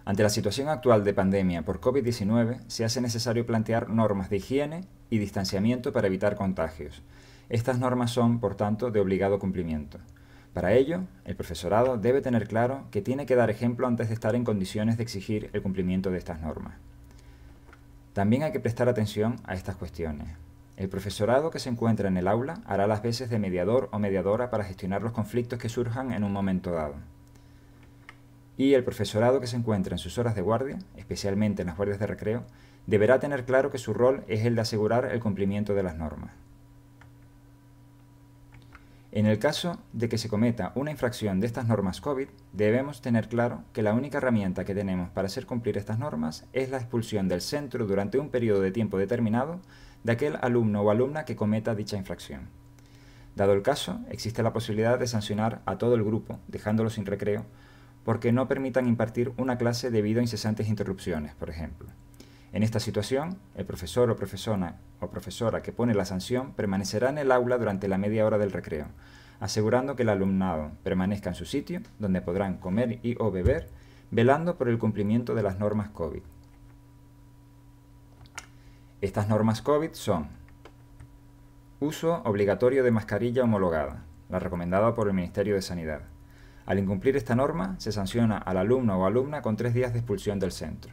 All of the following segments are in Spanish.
Ante la situación actual de pandemia por COVID-19, se hace necesario plantear normas de higiene y distanciamiento para evitar contagios. Estas normas son, por tanto, de obligado cumplimiento. Para ello, el profesorado debe tener claro que tiene que dar ejemplo antes de estar en condiciones de exigir el cumplimiento de estas normas. También hay que prestar atención a estas cuestiones. El profesorado que se encuentra en el aula hará las veces de mediador o mediadora para gestionar los conflictos que surjan en un momento dado. Y el profesorado que se encuentra en sus horas de guardia, especialmente en las guardias de recreo, deberá tener claro que su rol es el de asegurar el cumplimiento de las normas. En el caso de que se cometa una infracción de estas normas COVID, debemos tener claro que la única herramienta que tenemos para hacer cumplir estas normas es la expulsión del centro durante un periodo de tiempo determinado de aquel alumno o alumna que cometa dicha infracción. Dado el caso, existe la posibilidad de sancionar a todo el grupo, dejándolo sin recreo, porque no permitan impartir una clase debido a incesantes interrupciones, por ejemplo. En esta situación, el profesor o profesora que pone la sanción permanecerá en el aula durante la media hora del recreo, asegurando que el alumnado permanezca en su sitio, donde podrán comer y o beber, velando por el cumplimiento de las normas COVID. Estas normas COVID son: uso obligatorio de mascarilla homologada, la recomendada por el Ministerio de Sanidad. Al incumplir esta norma, se sanciona al alumno o alumna con 3 días de expulsión del centro.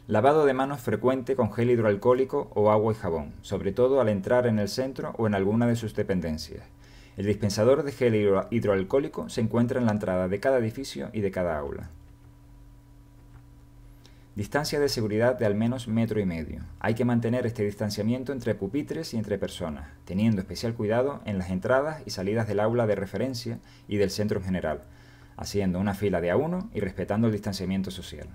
Lavado de manos frecuente con gel hidroalcohólico o agua y jabón, sobre todo al entrar en el centro o en alguna de sus dependencias. El dispensador de gel hidroalcohólico se encuentra en la entrada de cada edificio y de cada aula. Distancia de seguridad de al menos 1,5 metros. Hay que mantener este distanciamiento entre pupitres y entre personas, teniendo especial cuidado en las entradas y salidas del aula de referencia y del centro en general, haciendo una fila de a 1 y respetando el distanciamiento social.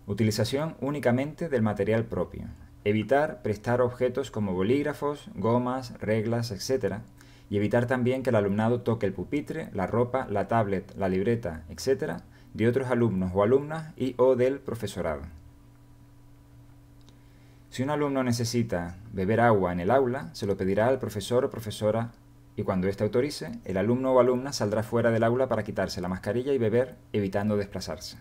Utilización únicamente del material propio. Evitar prestar objetos como bolígrafos, gomas, reglas, etc. Y evitar también que el alumnado toque el pupitre, la ropa, la tablet, la libreta, etc. de otros alumnos o alumnas y o del profesorado. Si un alumno necesita beber agua en el aula, se lo pedirá al profesor o profesora y cuando éste autorice, el alumno o alumna saldrá fuera del aula para quitarse la mascarilla y beber, evitando desplazarse.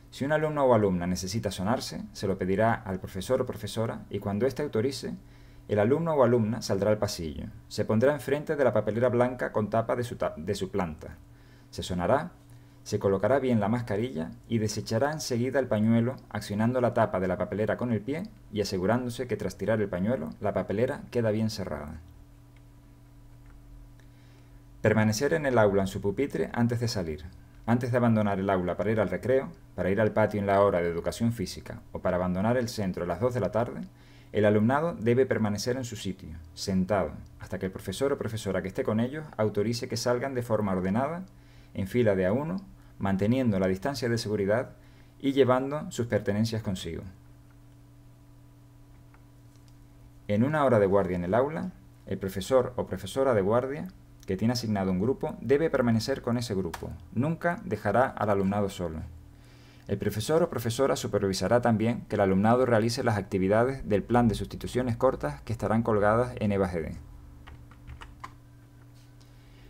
Si un alumno o alumna necesita sonarse, se lo pedirá al profesor o profesora y cuando éste autorice, el alumno o alumna saldrá al pasillo. Se pondrá enfrente de la papelera blanca con tapa de su planta. Se sonará, se colocará bien la mascarilla y desechará enseguida el pañuelo accionando la tapa de la papelera con el pie y asegurándose que tras tirar el pañuelo, la papelera queda bien cerrada. Permanecer en el aula en su pupitre antes de salir. Antes de abandonar el aula para ir al recreo, para ir al patio en la hora de educación física o para abandonar el centro a las 2 de la tarde, el alumnado debe permanecer en su sitio, sentado, hasta que el profesor o profesora que esté con ellos autorice que salgan de forma ordenada, en fila de a 1, manteniendo la distancia de seguridad y llevando sus pertenencias consigo. En una hora de guardia en el aula, el profesor o profesora de guardia que tiene asignado un grupo, debe permanecer con ese grupo. Nunca dejará al alumnado solo. El profesor o profesora supervisará también que el alumnado realice las actividades del plan de sustituciones cortas que estarán colgadas en EVA-GD.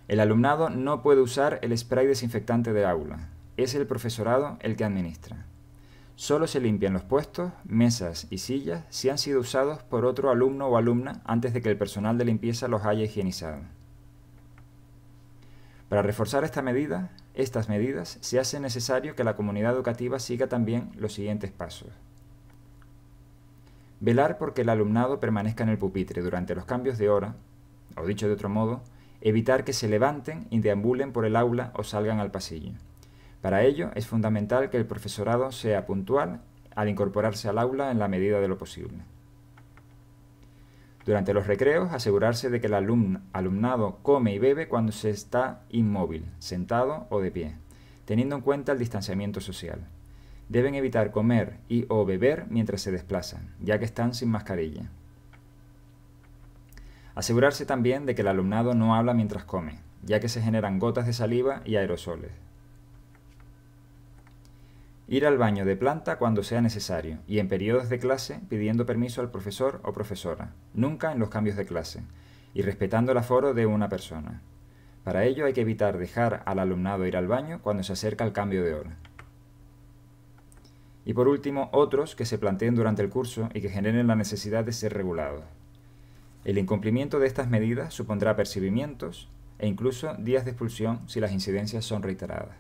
El alumnado no puede usar el spray desinfectante de aula. Es el profesorado el que administra. Solo se limpian los puestos, mesas y sillas si han sido usados por otro alumno o alumna antes de que el personal de limpieza los haya higienizado. Para reforzar estas medidas, se hace necesario que la comunidad educativa siga también los siguientes pasos. Velar porque el alumnado permanezca en el pupitre durante los cambios de hora, o dicho de otro modo, evitar que se levanten y deambulen por el aula o salgan al pasillo. Para ello es fundamental que el profesorado sea puntual al incorporarse al aula en la medida de lo posible. Durante los recreos, asegurarse de que el alumnado come y bebe cuando se está inmóvil, sentado o de pie, teniendo en cuenta el distanciamiento social. Deben evitar comer y o beber mientras se desplazan, ya que están sin mascarilla. Asegurarse también de que el alumnado no habla mientras come, ya que se generan gotas de saliva y aerosoles. Ir al baño de planta cuando sea necesario y en periodos de clase pidiendo permiso al profesor o profesora, nunca en los cambios de clase, y respetando el aforo de una persona. Para ello hay que evitar dejar al alumnado ir al baño cuando se acerca el cambio de hora. Y por último, otros que se planteen durante el curso y que generen la necesidad de ser regulados. El incumplimiento de estas medidas supondrá apercibimientos e incluso días de expulsión si las incidencias son reiteradas.